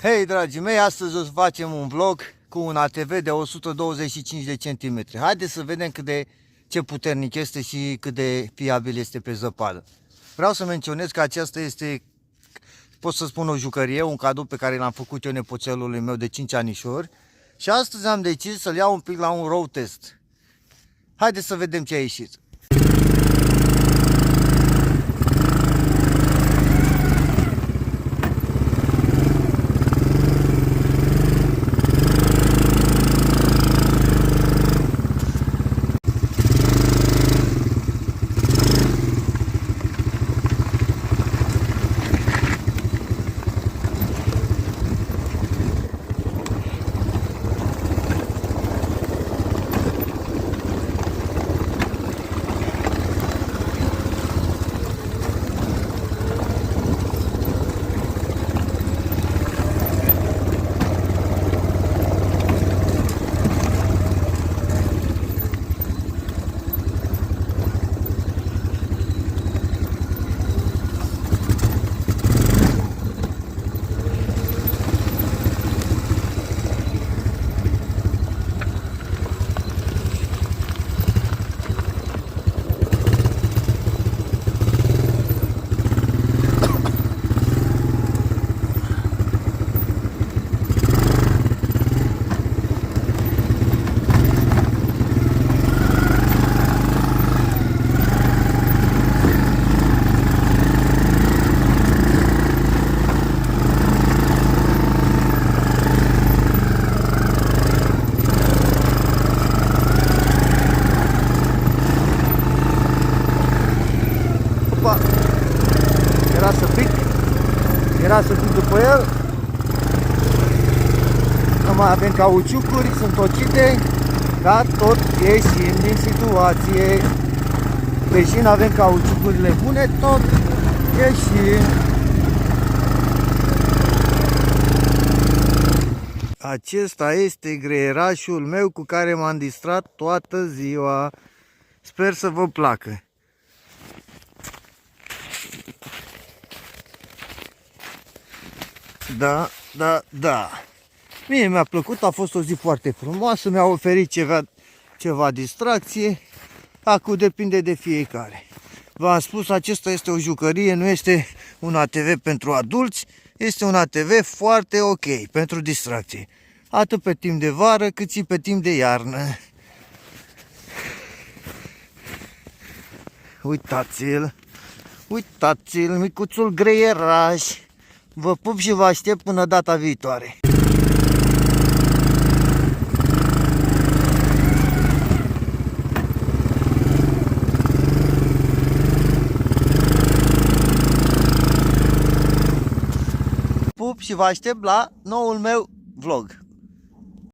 Hei dragii mei, astăzi o să facem un vlog cu un ATV de 125 de centimetri. Haideți să vedem ce puternic este și cât de fiabil este pe zăpadă. Vreau să menționez că aceasta este, pot să spun, o jucărie, un cadou pe care l-am făcut eu nepoțelului meu de 5 anișori. Și astăzi am decis să-l iau un pic la un road test. Haideți să vedem ce a ieșit. Era să pic după el. Nu mai avem cauciucuri, sunt tocite, dar tot ieșim din situație. Deși nu avem cauciucurile bune, tot ieșim. Acesta este greierașul meu cu care m-am distrat toată ziua. Sper să vă placă. Da. Mie mi-a plăcut, a fost o zi foarte frumoasă, mi-a oferit ceva distracție. Acum depinde de fiecare. V-am spus, acesta este o jucărie, nu este un ATV pentru adulți, este un ATV foarte ok pentru distracție. Atât pe timp de vară, cât și pe timp de iarnă. Uitați-l, micuțul greieraș. Vă pup și vă aștept până data viitoare. Pup și vă aștept la noul meu vlog.